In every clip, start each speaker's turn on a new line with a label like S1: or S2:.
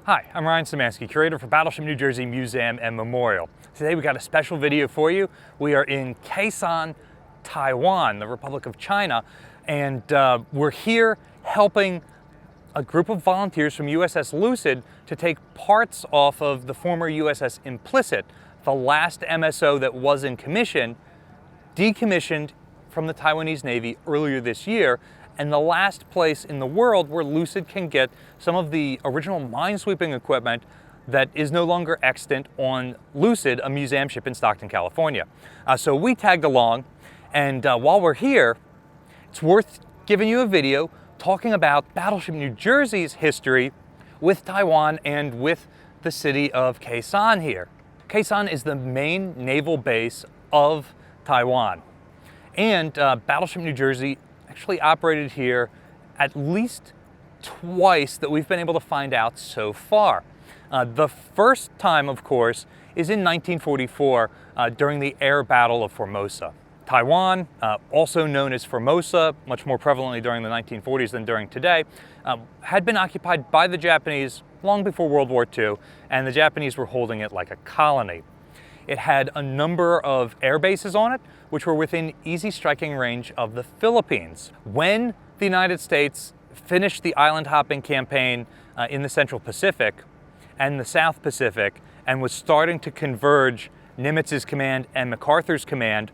S1: Hi, I'm Ryan Szymanski, curator for Battleship New Jersey Museum and Memorial. Today we got a special video for you. We are in Kaohsiung, Taiwan, the Republic of China, and we're here helping a group of volunteers from USS Lucid to take parts off of the former USS Implicit, the last MSO that was in commission, decommissioned from the Taiwanese Navy earlier this year, and the last place in the world where Lucid can get some of the original minesweeping equipment that is no longer extant on Lucid, a museum ship in Stockton, California. So we tagged along, and while we're here, it's worth giving you a video talking about Battleship New Jersey's history with Taiwan and with the city of Kaohsiung here. Kaohsiung is the main naval base of Taiwan, and Battleship New Jersey actually operated here at least twice that we've been able to find out so far. The first time, of course, is in 1944 during the air battle of Formosa. Taiwan, also known as Formosa, much more prevalently during the 1940s than during today, had been occupied by the Japanese long before World War II, and the Japanese were holding it like a colony. It had a number of air bases on it, which were within easy striking range of the Philippines. When the United States finished the island hopping campaign in the Central Pacific and the South Pacific, and was starting to converge Nimitz's command and MacArthur's command,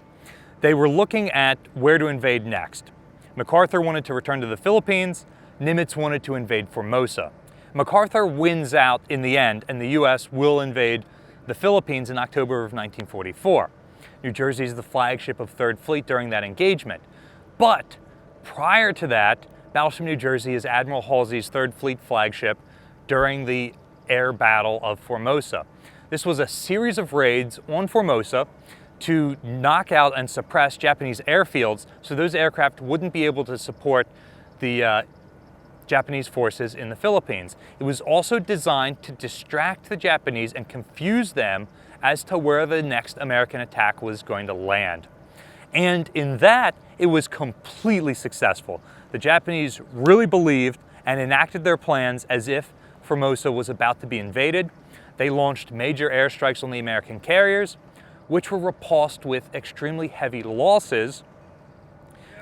S1: they were looking at where to invade next. MacArthur wanted to return to the Philippines, Nimitz wanted to invade Formosa. MacArthur wins out in the end, and the US will invade the Philippines in October of 1944. New Jersey is the flagship of Third Fleet during that engagement. But prior to that, Battleship New Jersey is Admiral Halsey's Third Fleet flagship during the air battle of Formosa. This was a series of raids on Formosa to knock out and suppress Japanese airfields so those aircraft wouldn't be able to support the Japanese forces in the Philippines. It was also designed to distract the Japanese and confuse them as to where the next American attack was going to land. And in that, it was completely successful. The Japanese really believed and enacted their plans as if Formosa was about to be invaded. They launched major airstrikes on the American carriers, which were repulsed with extremely heavy losses,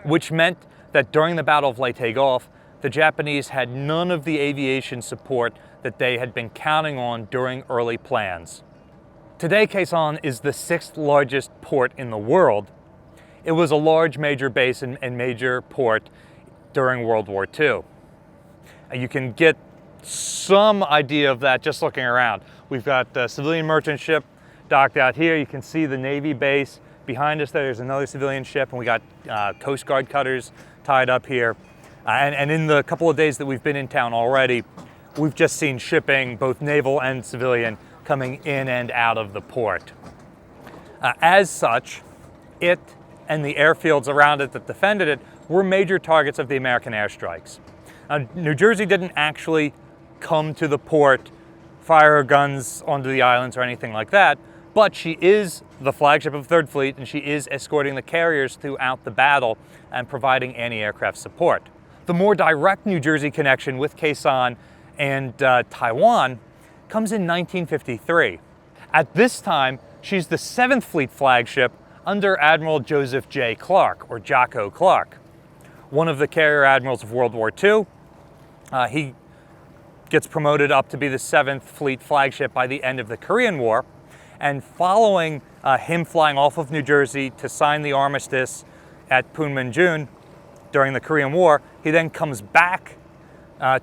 S1: which meant that during the Battle of Leyte Gulf, the Japanese had none of the aviation support that they had been counting on during early plans. Today, Kaohsiung is the 6th largest port in the world. It was a large major base and major port during World War II. You can get some idea of that just looking around. We've got a civilian merchant ship docked out here. You can see the Navy base behind us. There's another civilian ship, and we got Coast Guard cutters tied up here. And in the couple of days that we've been in town already, we've just seen shipping, both naval and civilian, coming in and out of the port. As such, it and the airfields around it that defended it were major targets of the American airstrikes. New Jersey didn't actually come to the port, fire her guns onto the islands or anything like that, but she is the flagship of Third Fleet, and she is escorting the carriers throughout the battle and providing anti-aircraft support. The more direct New Jersey connection with Kaohsiung and Taiwan comes in 1953. At this time, she's the 7th Fleet flagship under Admiral Joseph J. Clark, or Jocko Clark, one of the carrier admirals of World War II. He gets promoted up to be the 7th Fleet flagship by the end of the Korean War, and following him flying off of New Jersey to sign the armistice at Punmunjun during the Korean War, he then comes back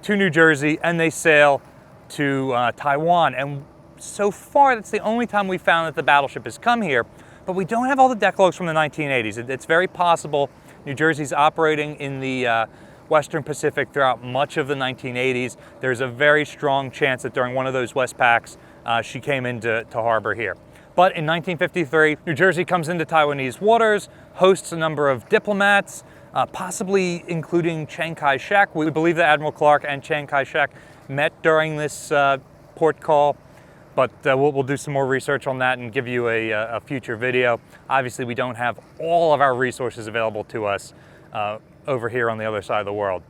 S1: to New Jersey and they sail to Taiwan. And so far, that's the only time we found that the battleship has come here, but we don't have all the deck logs from the 1980s. It's very possible New Jersey's operating in the Western Pacific throughout much of the 1980s. There's a very strong chance that during one of those Westpacks, she came into harbor here. But in 1953, New Jersey comes into Taiwanese waters, hosts a number of diplomats, possibly including Chiang Kai-shek. We believe that Admiral Clark and Chiang Kai-shek met during this port call, but we'll do some more research on that and give you a future video. Obviously, we don't have all of our resources available to us over here on the other side of the world.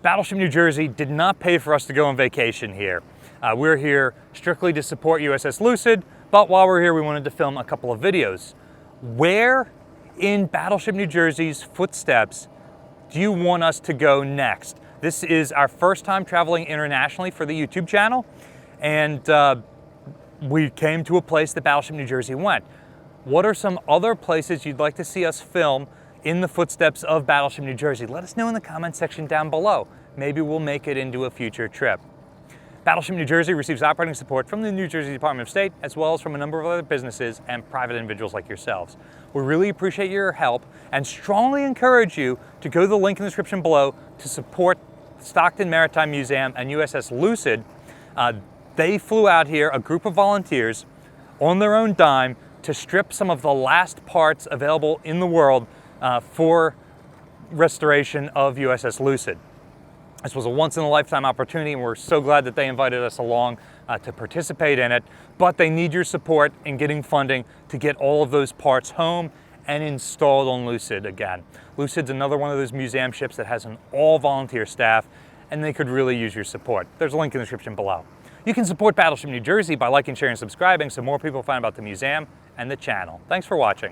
S1: Battleship New Jersey did not pay for us to go on vacation here. We're here strictly to support USS Lucid, but while we're here, we wanted to film a couple of videos. Where in Battleship New Jersey's footsteps do you want us to go next? This is our first time traveling internationally for the YouTube channel, and we came to a place that Battleship New Jersey went. What are some other places you'd like to see us film in the footsteps of Battleship New Jersey? Let us know in the comment section down below. Maybe we'll make it into a future trip. Battleship New Jersey receives operating support from the New Jersey Department of State, as well as from a number of other businesses and private individuals like yourselves. We really appreciate your help and strongly encourage you to go to the link in the description below to support Stockton Maritime Museum and USS Lucid. They flew out here, a group of volunteers, on their own dime to strip some of the last parts available in the world for restoration of USS Lucid. This was a once-in-a-lifetime opportunity, and we're so glad that they invited us along to participate in it. But they need your support in getting funding to get all of those parts home and installed on Lucid again. Lucid's another one of those museum ships that has an all-volunteer staff, and they could really use your support. There's a link in the description below. You can support Battleship New Jersey by liking, sharing, and subscribing so more people find about the museum and the channel. Thanks for watching.